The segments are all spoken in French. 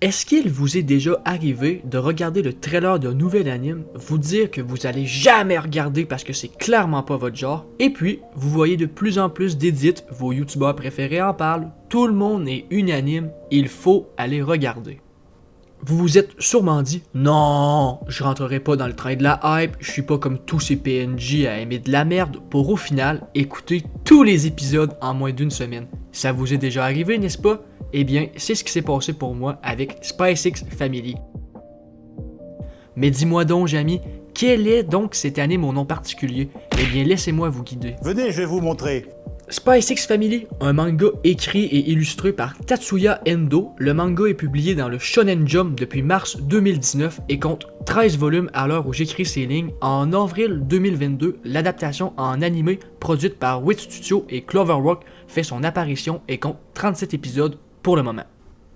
Est-ce qu'il vous est déjà arrivé de regarder le trailer d'un nouvel anime, vous dire que vous allez jamais regarder parce que c'est clairement pas votre genre, et puis vous voyez de plus en plus d'édits, vos youtubeurs préférés en parlent, tout le monde est unanime, il faut aller regarder. Vous vous êtes sûrement dit « Non, je rentrerai pas dans le train de la hype, je suis pas comme tous ces PNJ à aimer de la merde » pour au final écouter tous les épisodes en moins d'une semaine. Ça vous est déjà arrivé, n'est-ce pas? Eh bien, c'est ce qui s'est passé pour moi avec SpaceX Family. Mais dis-moi donc, Jamy, quel est donc cet anime au nom particulier? Eh bien, laissez-moi vous guider. Venez, je vais vous montrer. SpaceX Family, un manga écrit et illustré par Tatsuya Endo. Le manga est publié dans le Shonen Jump depuis mars 2019 et compte 13 volumes à l'heure où j'écris ces lignes. En avril 2022, l'adaptation en animé produite par Wit Studio et Cloverwork fait son apparition et compte 37 épisodes pour le moment.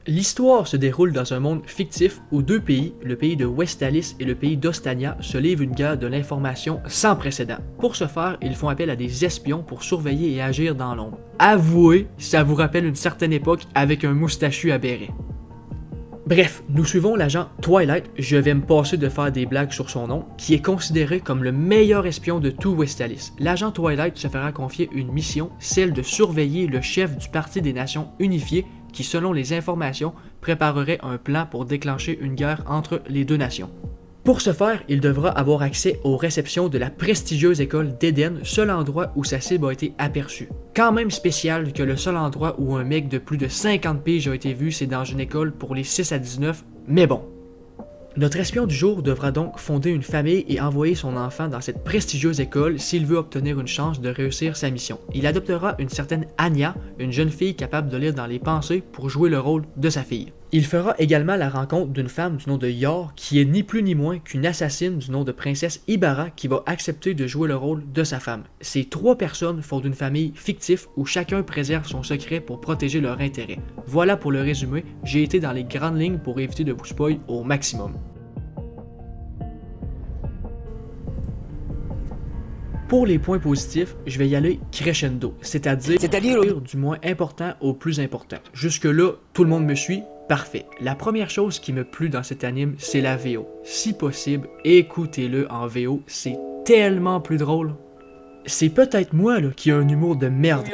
L'histoire se déroule dans un monde fictif où deux pays, le pays de Westalis et le pays d'Ostania, se livrent une guerre de l'information sans précédent. Pour ce faire, ils font appel à des espions pour surveiller et agir dans l'ombre. Avouez, ça vous rappelle une certaine époque avec un moustachu à béret. Bref, nous suivons l'agent Twilight, je vais me passer de faire des blagues sur son nom, qui est considéré comme le meilleur espion de tout Westalis. L'agent Twilight se fera confier une mission, celle de surveiller le chef du Parti des Nations Unifiées, qui, selon les informations, préparerait un plan pour déclencher une guerre entre les deux nations. Pour ce faire, il devra avoir accès aux réceptions de la prestigieuse école d'Eden, seul endroit où sa cible a été aperçue. Quand même spécial que le seul endroit où un mec de plus de 50 piges a été vu, c'est dans une école pour les 6 à 19, mais bon. Notre espion du jour devra donc fonder une famille et envoyer son enfant dans cette prestigieuse école s'il veut obtenir une chance de réussir sa mission. Il adoptera une certaine Anya, une jeune fille capable de lire dans les pensées pour jouer le rôle de sa fille. Il fera également la rencontre d'une femme du nom de Yor qui est ni plus ni moins qu'une assassine du nom de princesse Ibarra qui va accepter de jouer le rôle de sa femme. Ces trois personnes font d'une famille fictive où chacun préserve son secret pour protéger leur intérêt. Voilà pour le résumé, j'ai été dans les grandes lignes pour éviter de vous spoiler au maximum. Pour les points positifs, je vais y aller crescendo, c'est-à-dire du moins important au plus important. Jusque-là, tout le monde me suit? Parfait. La première chose qui me plut dans cet anime, c'est la VO. Si possible, écoutez-le en VO, c'est tellement plus drôle. C'est peut-être moi là, qui ai un humour de merde.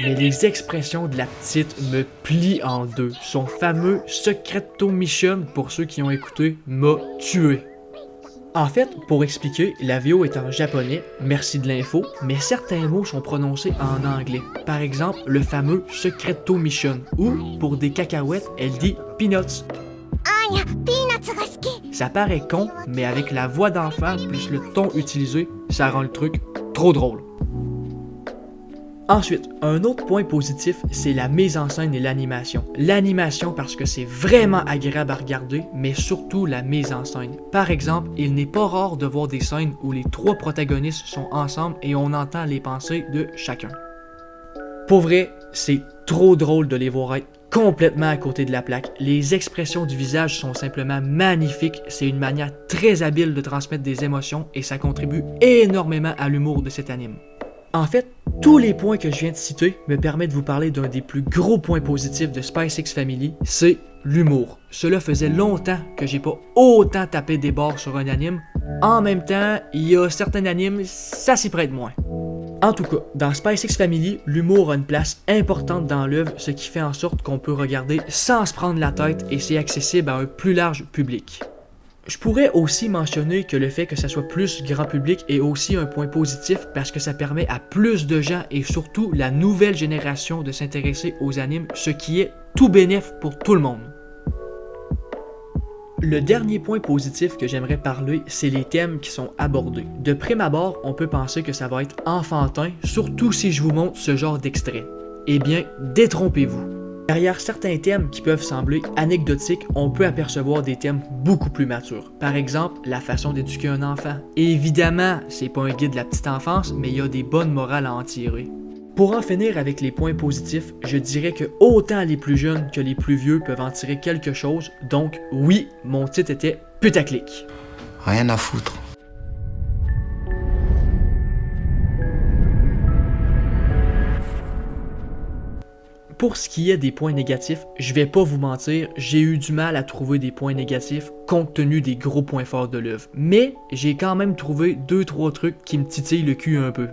Mais les expressions de la petite me plient en deux. Son fameux Secreto Mission, pour ceux qui ont écouté, m'a tué. En fait, pour expliquer, la VO est en japonais, merci de l'info, mais certains mots sont prononcés en anglais. Par exemple, le fameux Secreto Mission, ou, pour des cacahuètes, elle dit Peanuts. Ça paraît con, mais avec la voix d'enfant plus le ton utilisé, ça rend le truc trop drôle. Ensuite, un autre point positif, c'est la mise en scène et l'animation. L'animation parce que c'est vraiment agréable à regarder, mais surtout la mise en scène. Par exemple, il n'est pas rare de voir des scènes où les trois protagonistes sont ensemble et on entend les pensées de chacun. Pour vrai, c'est trop drôle de les voir être complètement à côté de la plaque. Les expressions du visage sont simplement magnifiques, c'est une manière très habile de transmettre des émotions et ça contribue énormément à l'humour de cet anime. En fait, tous les points que je viens de citer me permettent de vous parler d'un des plus gros points positifs de SpaceX Family, c'est l'humour. Cela faisait longtemps que j'ai pas autant tapé des barres sur un anime. En même temps, il y a certains animes, ça s'y prête moins. En tout cas, dans SpaceX Family, l'humour a une place importante dans l'œuvre, ce qui fait en sorte qu'on peut regarder sans se prendre la tête et c'est accessible à un plus large public. Je pourrais aussi mentionner que le fait que ça soit plus grand public est aussi un point positif parce que ça permet à plus de gens et surtout la nouvelle génération de s'intéresser aux animes, ce qui est tout bénef pour tout le monde. Le dernier point positif que j'aimerais parler, c'est les thèmes qui sont abordés. De prime abord, on peut penser que ça va être enfantin, surtout si je vous montre ce genre d'extrait. Eh bien, détrompez-vous. Derrière certains thèmes qui peuvent sembler anecdotiques, on peut apercevoir des thèmes beaucoup plus matures. Par exemple, la façon d'éduquer un enfant. Évidemment, c'est pas un guide de la petite enfance, mais il y a des bonnes morales à en tirer. Pour en finir avec les points positifs, je dirais que autant les plus jeunes que les plus vieux peuvent en tirer quelque chose, donc oui, mon titre était putaclic. Rien à foutre. Pour ce qui est des points négatifs, je vais pas vous mentir, j'ai eu du mal à trouver des points négatifs compte tenu des gros points forts de l'œuvre. Mais j'ai quand même trouvé 2-3 trucs qui me titillent le cul un peu.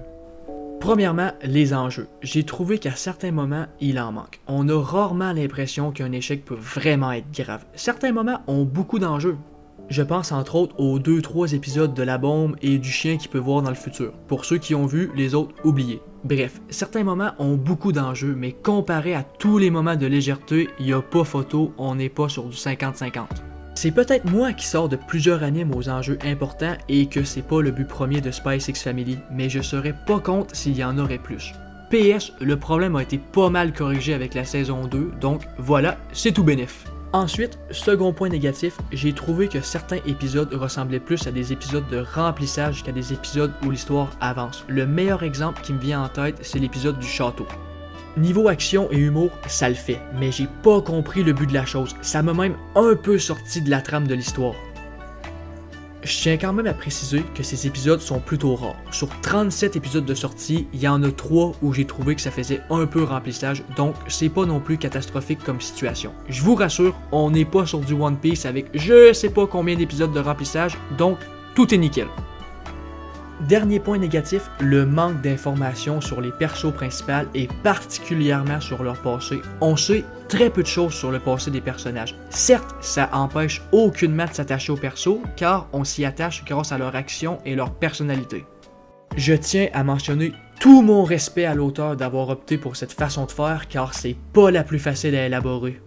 Premièrement, les enjeux. J'ai trouvé qu'à certains moments, il en manque. On a rarement l'impression qu'un échec peut vraiment être grave. Certains moments ont beaucoup d'enjeux. Je pense entre autres aux 2-3 épisodes de la bombe et du chien qu'il peut voir dans le futur. Pour ceux qui ont vu, les autres, oubliez. Bref, certains moments ont beaucoup d'enjeux, mais comparé à tous les moments de légèreté, il n'y a pas photo, on n'est pas sur du 50-50. C'est peut-être moi qui sors de plusieurs animes aux enjeux importants et que c'est pas le but premier de Spice X Family, mais je serais pas contre s'il y en aurait plus. PS, le problème a été pas mal corrigé avec la saison 2, donc voilà, c'est tout bénef. Ensuite, second point négatif, j'ai trouvé que certains épisodes ressemblaient plus à des épisodes de remplissage qu'à des épisodes où l'histoire avance. Le meilleur exemple qui me vient en tête, c'est l'épisode du château. Niveau action et humour, ça le fait, mais j'ai pas compris le but de la chose, ça m'a même un peu sorti de la trame de l'histoire. Je tiens quand même à préciser que ces épisodes sont plutôt rares. Sur 37 épisodes de sortie, il y en a 3 où j'ai trouvé que ça faisait un peu remplissage, donc c'est pas non plus catastrophique comme situation. Je vous rassure, on n'est pas sur du One Piece avec je sais pas combien d'épisodes de remplissage, donc tout est nickel. Dernier point négatif, le manque d'informations sur les persos principaux et particulièrement sur leur passé. On sait très peu de choses sur le passé des personnages. Certes, ça empêche aucunement de s'attacher aux persos car on s'y attache grâce à leur action et leur personnalité. Je tiens à mentionner tout mon respect à l'auteur d'avoir opté pour cette façon de faire car c'est pas la plus facile à élaborer.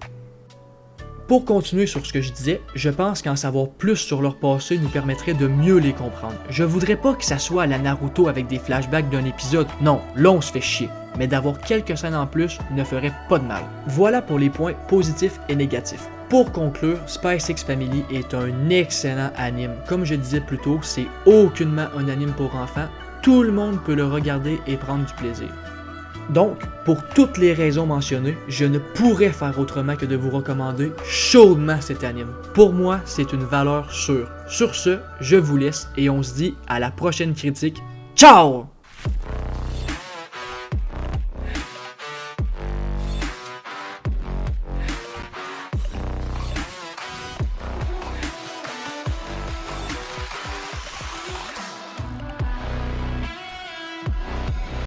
Pour continuer sur ce que je disais, je pense qu'en savoir plus sur leur passé nous permettrait de mieux les comprendre. Je voudrais pas que ça soit à la Naruto avec des flashbacks d'un épisode, non, là on se fait chier. Mais d'avoir quelques scènes en plus ne ferait pas de mal. Voilà pour les points positifs et négatifs. Pour conclure, Spice X Family est un excellent anime. Comme je disais plus tôt, c'est aucunement un anime pour enfants. Tout le monde peut le regarder et prendre du plaisir. Donc, pour toutes les raisons mentionnées, je ne pourrais faire autrement que de vous recommander chaudement cet anime. Pour moi, c'est une valeur sûre. Sur ce, je vous laisse et on se dit à la prochaine critique. Ciao!